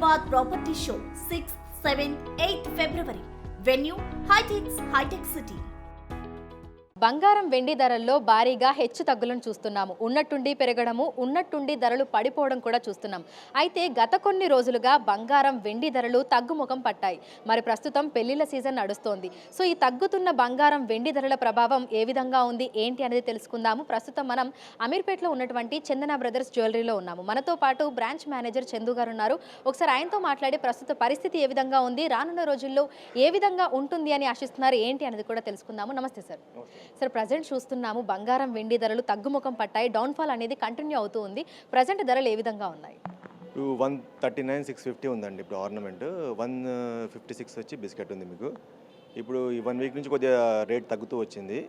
Hyderabad Property Show 6th, 7th, 8th February. Venue High-Tech City. బంగారం వెండి ధరల్లో భారీగా హెచ్చు తగ్గులను చూస్తున్నాము. ఉన్నట్టుండి పెరగడము, ఉన్నట్టుండి ధరలు పడిపోవడం కూడా చూస్తున్నాం. అయితే గత కొన్ని రోజులుగా బంగారం వెండి ధరలు తగ్గుముఖం పట్టాయి. మరి ప్రస్తుతం పెళ్లిళ్ల సీజన్ నడుస్తోంది. సో ఈ తగ్గుతున్న బంగారం వెండి ధరల ప్రభావం ఏ విధంగా ఉంది ఏంటి అనేది తెలుసుకుందాము. ప్రస్తుతం మనం అమీర్పేటలో ఉన్నటువంటి చందన బ్రదర్స్ జ్యువెలరీలో ఉన్నాము. మనతో పాటు బ్రాంచ్ మేనేజర్ చందు గారు ఉన్నారు. ఒకసారి ఆయనతో మాట్లాడి ప్రస్తుత పరిస్థితి ఏ విధంగా ఉంది, రానున్న రోజుల్లో ఏ విధంగా ఉంటుంది అని ఆశిస్తున్నారు ఏంటి అనేది కూడా తెలుసుకుందాము. నమస్తే సార్. సార్, ప్రజెంట్ చూస్తున్నాము బంగారం వెండి ధరలు తగ్గుముఖం పట్టాయి, డౌన్ఫాల్ అనేది కంటిన్యూ అవుతూ ఉంది. ప్రజెంట్ ధరలు ఏ విధంగా ఉన్నాయి? 139,650 ఉందండి ఇప్పుడు ఆర్నమెంట్. 156 వచ్చి బిస్కెట్ ఉంది మీకు. ఇప్పుడు ఈ 1 వీక్ నుంచి కొద్దిగా రేట్ తగ్గుతూ వచ్చింది.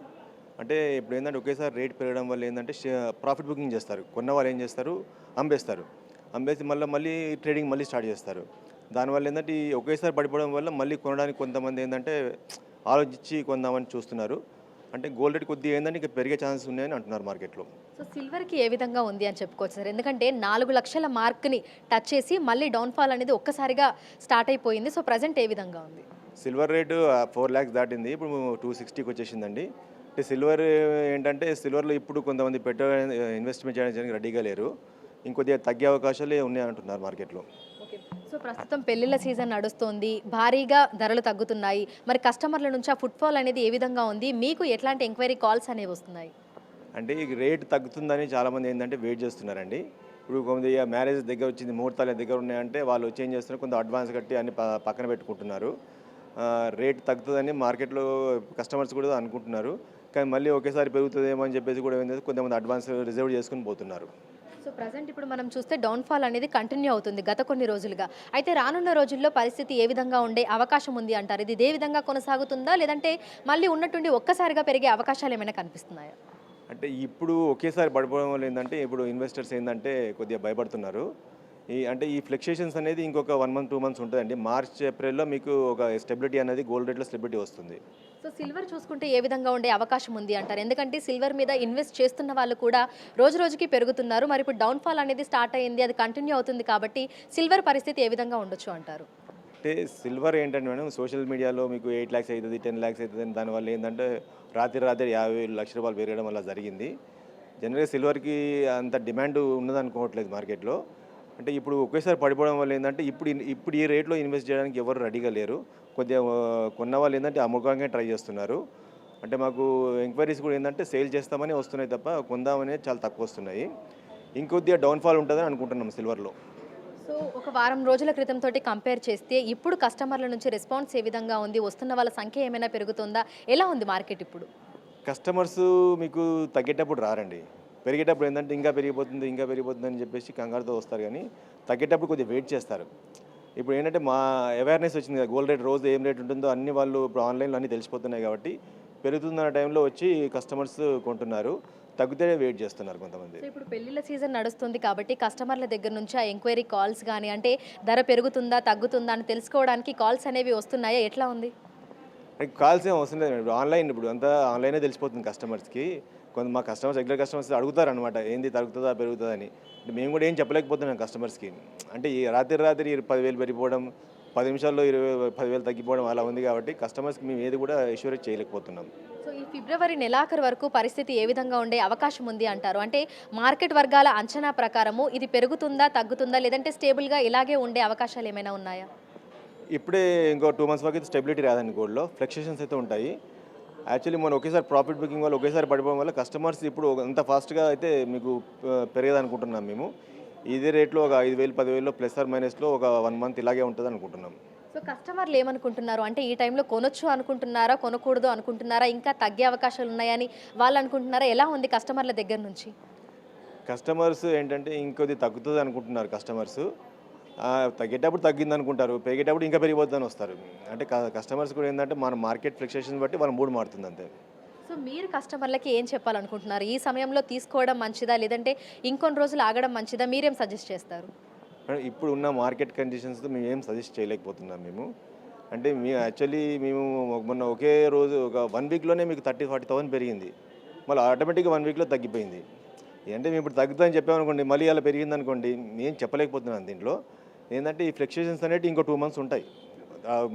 అంటే ఇప్పుడు ఏంటంటే ఒకేసారి రేట్ పెరగడం వల్ల ఏంటంటే ప్రాఫిట్ బుకింగ్ చేస్తారు. కొన్న వాళ్ళు ఏం చేస్తారు, అమ్మేసి మళ్ళీ ట్రేడింగ్ మళ్ళీ స్టార్ట్ చేస్తారు. దానివల్ల ఏంటంటే ఈ ఒకేసారి పడిపోవడం వల్ల మళ్ళీ కొనడానికి కొంతమంది ఏంటంటే ఆలోచించి కొందామని చూస్తున్నారు. అంటే గోల్డ్ రేట్ కొద్దిగా ఏంటంటే ఇంకా పెరిగే ఛాన్సెస్ ఉన్నాయని అంటున్నారు మార్కెట్లో. సో సిల్వర్కి ఏ విధంగా ఉంది అని చెప్పుకోవచ్చు సార్? ఎందుకంటే 4 లక్షల మార్క్ని టచ్ చేసి మళ్ళీ డౌన్ఫాల్ అనేది ఒక్కసారిగా స్టార్ట్ అయిపోయింది. సో ప్రజెంట్ ఏ విధంగా ఉంది? సిల్వర్ రేటు 4 lakhs దాటింది, ఇప్పుడు 260కి వచ్చేసిందండి. అంటే సిల్వర్ ఏంటంటే సిల్వర్లో ఇప్పుడు కొంతమంది ఇన్వెస్ట్మెంట్ చేయడానికి రెడీగా లేరు. ఇంకొద్దిగా తగ్గే అవకాశాలే ఉన్నాయి అంటున్నారు మార్కెట్లో. సో ప్రస్తుతం పెళ్లిళ్ళ సీజన్ నడుస్తోంది, భారీగా ధరలు తగ్గుతున్నాయి. మరి కస్టమర్ల నుంచి ఆ ఫుట్ఫాల్ అనేది ఏ విధంగా ఉంది? మీకు ఎట్లాంటి ఎంక్వైరీ కాల్స్ అనేవి వస్తున్నాయి? అంటే ఈ రేట్ తగ్గుతుందని చాలామంది ఏంటంటే వెయిట్ చేస్తున్నారండి. ఇప్పుడు కొంత మ్యారేజ్ దగ్గర వచ్చింది, ముహూర్తాలు దగ్గర ఉన్నాయంటే వాళ్ళు చేంజ్ చేస్తున్నారు, కొంత అడ్వాన్స్ కట్టి అన్ని పక్కన పెట్టుకుంటున్నారు. రేట్ తగ్గుతుందని మార్కెట్లో కస్టమర్స్ కూడా అనుకుంటున్నారు. కానీ మళ్ళీ ఒకేసారి పెరుగుతుందేమో అని చెప్పేసి కూడా ఏంటంటే కొంతమంది అడ్వాన్స్ రిజర్వ్ చేసుకుని పోతున్నారు. సో ప్రజెంట్ ఇప్పుడు మనం చూస్తే డౌన్ఫాల్ అనేది కంటిన్యూ అవుతుంది గత కొన్ని రోజులుగా. అయితే రానున్న రోజుల్లో పరిస్థితి ఏ విధంగా ఉండే అవకాశం ఉంది అంటారు? ఇది ఇదే విధంగా కొనసాగుతుందా, లేదంటే మళ్ళీ ఉన్నట్టుండి ఒక్కసారిగా పెరిగే అవకాశాలు ఏమైనా కనిపిస్తున్నాయా? అంటే ఇప్పుడు ఒకేసారి పడిపోవడం వల్ల ఏంటంటే ఇప్పుడు ఇన్వెస్టర్స్ ఏంటంటే కొద్దిగా భయపడుతున్నారు. ఈ ఫ్లక్చుయేషన్స్ అనేది ఇంకొక 1 month 2 months ఉంటుందండి. మార్చ్ ఏప్రిల్లో మీకు ఒక స్టెబిలిటీ అనేది గోల్డ్ రేట్లో స్టెబిలిటీ వస్తుంది. సో సిల్వర్ చూసుకుంటే ఏ విధంగా ఉండే అవకాశం ఉంది అంటారు? ఎందుకంటే సిల్వర్ మీద ఇన్వెస్ట్ చేస్తున్న వాళ్ళు కూడా రోజు రోజుకి పెరుగుతున్నారు. మరి ఇప్పుడు డౌన్ఫాల్ అనేది స్టార్ట్ అయ్యింది, అది కంటిన్యూ అవుతుంది కాబట్టి సిల్వర్ పరిస్థితి ఏ విధంగా ఉండొచ్చు అంటారు? అంటే సిల్వర్ ఏంటంటే మేడం సోషల్ మీడియాలో మీకు 8 lakhs అవుతుంది, 10 lakhs అవుతుంది. దానివల్ల ఏంటంటే రాత్రి 50 లక్షల రూపాయలు పెరగడం వల్ల జరిగింది. జనరల్గా సిల్వర్కి అంత డిమాండ్ ఉన్నదనుకోవట్లేదు మార్కెట్లో. అంటే ఇప్పుడు ఒకేసారి పడిపోవడం వల్ల ఏంటంటే ఇప్పుడు ఈ రేట్లో ఇన్వెస్ట్ చేయడానికి ఎవరు రెడీగా లేరు. కొద్దిగా కొన్న వాళ్ళు ఏంటంటే అమ్మకానికి ట్రై చేస్తున్నారు. అంటే మాకు ఎంక్వైరీస్ కూడా ఏంటంటే సేల్ చేస్తామని వస్తున్నాయి తప్ప కొందామనే చాలా తక్కువ వస్తున్నాయి. ఇంకొద్దిగా డౌన్ఫాల్ ఉంటుందని అనుకుంటున్నాం సిల్వర్లో. సో ఒక వారం రోజుల క్రితం తోటి కంపేర్ చేస్తే ఇప్పుడు కస్టమర్ల నుంచి రెస్పాన్స్ ఏ విధంగా ఉంది? వస్తున్న వాళ్ళ సంఖ్య ఏమైనా పెరుగుతుందా? ఎలా ఉంది మార్కెట్ ఇప్పుడు? కస్టమర్స్ మీకు తగ్గేటప్పుడు రారండి. పెరిగేటప్పుడు ఏంటంటే ఇంకా పెరిగిపోతుంది అని చెప్పేసి కంగారుతో వస్తారు. కానీ తగ్గేటప్పుడు కొద్దిగా వెయిట్ చేస్తారు. ఇప్పుడు ఏంటంటే మా అవేర్నెస్ వచ్చింది కదా, గోల్డ్ రేట్ రోజు ఏం రేట్ ఉంటుందో అన్ని వాళ్ళు ఇప్పుడు ఆన్లైన్లో అన్నీ తెలిసిపోతున్నాయి కాబట్టి పెరుగుతున్న టైంలో వచ్చి కస్టమర్స్ కొంటున్నారు. తగ్గితే వెయిట్ చేస్తున్నారు కొంతమంది. ఇప్పుడు పెళ్లిళ్ళ సీజన్ నడుస్తుంది కాబట్టి కస్టమర్ల దగ్గర నుంచి ఆ ఎంక్వైరీ కాల్స్ కానీ, అంటే ధర పెరుగుతుందా తగ్గుతుందా అని తెలుసుకోవడానికి కాల్స్ అనేవి వస్తున్నాయా? ఎట్లా ఉంది? కాల్స్ ఏం అవసరం లేదు. ఇప్పుడు అంతా ఆన్లైనే తెలిసిపోతుంది కస్టమర్స్కి. మా కస్టమర్స్ రెగ్యులర్ కస్టమర్స్ అడుగుతారు అనమాట, ఏంది తగ్గుతుందా పెరుగుతుందా అని. మేము కూడా ఏం చెప్పలేకపోతున్నాం కస్టమర్స్కి. అంటే ఈ రాత్రి 10,000 పెరిగిపోవడం, 10 నిమిషాల్లో 10,000 తగ్గిపోవడం అలా ఉంది కాబట్టి కస్టమర్స్కి మేము ఏది కూడా ఎష్యూరేట్ చేయలేకపోతున్నాం. సో ఈ ఫిబ్రవరి నెలాఖరు వరకు పరిస్థితి ఏ విధంగా ఉండే అవకాశం ఉంది అంటారు? అంటే మార్కెట్ వర్గాల అంచనా ప్రకారము ఇది పెరుగుతుందా తగ్గుతుందా, లేదంటే స్టేబుల్గా ఇలాగే ఉండే అవకాశాలు ఏమైనా ఉన్నాయా? ఇప్పుడే ఇంకో 2 months వరకు అయితే స్టెబిలిటీ రాదండి. గోల్డ్లో ఫ్లక్చుయేషన్స్ అయితే ఉంటాయి. యాక్చువల్లీ మనం ఒకేసారి ప్రాఫిట్ బుకింగ్ వల్ల ఒకేసారి పడిపోవడం వల్ల కస్టమర్స్ ఇప్పుడు అంత ఫాస్ట్గా అయితే మీకు పెరగదనుకుంటున్నాం మేము. ఇదే రేట్లో ఒక 5,000 10,000 ప్లస్ ఆర్ మైనస్లో ఒక 1 month ఇలాగే ఉంటుంది అనుకుంటున్నాం. సో కస్టమర్లు ఏమనుకుంటున్నారు? అంటే ఈ టైంలో కొనొచ్చు అనుకుంటున్నారా, కొనకూడదు అనుకుంటున్నారా, ఇంకా తగ్గే అవకాశాలు ఉన్నాయని వాళ్ళు అనుకుంటున్నారా? ఎలా ఉంది కస్టమర్ల దగ్గర నుంచి? కస్టమర్స్ ఏంటంటే ఇంకొద్ది తగ్గుతుంది అనుకుంటున్నారు కస్టమర్స్. తగ్గేటప్పుడు తగ్గింది అనుకుంటారు, పెరిగేటప్పుడు ఇంకా పెరిగిపోతుందని వస్తారు. అంటే కస్టమర్స్ కూడా ఏంటంటే మన మార్కెట్ ఫ్లక్చుయేషన్ బట్టి వాళ్ళ మూడ్ మారుతుంది అంతే. సో మీరు కస్టమర్లకి ఏం చెప్పాలనుకుంటున్నారు? ఈ సమయంలో తీసుకోవడం మంచిదా, లేదంటే ఇంకొన్ని రోజులు ఆగడం మంచిదా? మీరేం సజెస్ట్ చేస్తారు? ఇప్పుడు ఉన్న మార్కెట్ కండిషన్స్తో మేము ఏం సజెస్ట్ చేయలేకపోతున్నాం మేము. అంటే మేము మొన్న ఒకే రోజు ఒక 1 weekలోనే మీకు 30,000-40,000 పెరిగింది. మళ్ళీ ఆటోమేటిక్గా 1 weekలో తగ్గిపోయింది. అంటే మేము ఇప్పుడు తగ్గుతుందని చెప్పామనుకోండి, మళ్ళీ అలా పెరిగిందనుకోండి, మేము చెప్పలేకపోతున్నాం దీంట్లో. ఏంటంటే ఈ ఫ్లక్చుయేషన్స్ అనేవి ఇంకో 2 మంత్స్ ఉంటాయి.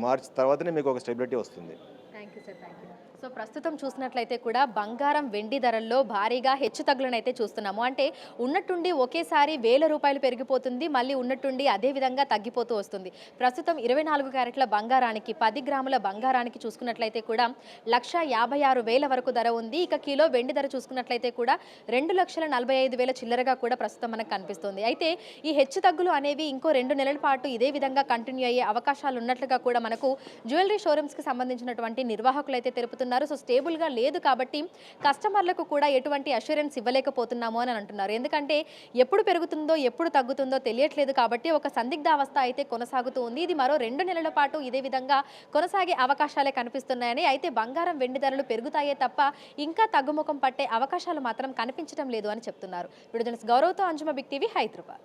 మార్చ్ తర్వాతనే మీకు ఒక స్టెబిలిటీ వస్తుంది. Thank you sir, thank you. So ప్రస్తుతం చూసినట్లయితే కూడా బంగారం వెండి ధరల్లో భారీగా హెచ్చుతగ్గులను అయితే చూస్తున్నాము. అంటే ఉన్నట్టుండి ఒకేసారి రూపాయలు పెరిగిపోతుంది, మళ్ళీ ఉన్నట్టుండి అదే విధంగా తగ్గిపోతూ వస్తుంది. ప్రస్తుతం 24 క్యారెట్ల బంగారానికి 10 గ్రాముల బంగారానికి చూసుకున్నట్లయితే కూడా 1,56,000 వరకు ధర ఉంది. ఇక కిలో వెండి ధర చూసుకున్నట్లయితే కూడా 2,45,000 చిల్లరగా కూడా ప్రస్తుతం మనకు కనిపిస్తుంది. అయితే ఈ హెచ్చుతగ్గులు అనేవి ఇంకో 2 నెలల పాటు ఇదే విధంగా కంటిన్యూ అయ్యే అవకాశాలు ఉన్నట్లుగా కూడా మనకు జ్యువెలరీ షోరూమ్స్కి సంబంధించినటువంటి నిర్వాహకులు అయితే తెలుపుతున్నారు. సో స్టేబుల్గా లేదు కాబట్టి కస్టమర్లకు కూడా ఎటువంటి అష్యూరెన్స్ ఇవ్వలేకపోతున్నాము అని అంటున్నారు. ఎందుకంటే ఎప్పుడు పెరుగుతుందో ఎప్పుడు తగ్గుతుందో తెలియట్లేదు కాబట్టి ఒక సందిగ్ధావస్థ అయితే కొనసాగుతూ ఉంది. ఇది మరో 2 నెలల పాటు ఇదే విధంగా కొనసాగే అవకాశాలే కనిపిస్తున్నాయని, అయితే బంగారం వెండి ధరలు పెరుగుతాయే తప్ప ఇంకా తగ్గుముఖం పట్టే అవకాశాలు మాత్రం కనిపించడం లేదు అని చెప్తున్నారు. వీడియో జర్నలిస్ట్ గౌరవ్తో అంజుమ, బిగ్ టీవీ, హైదరాబాద్.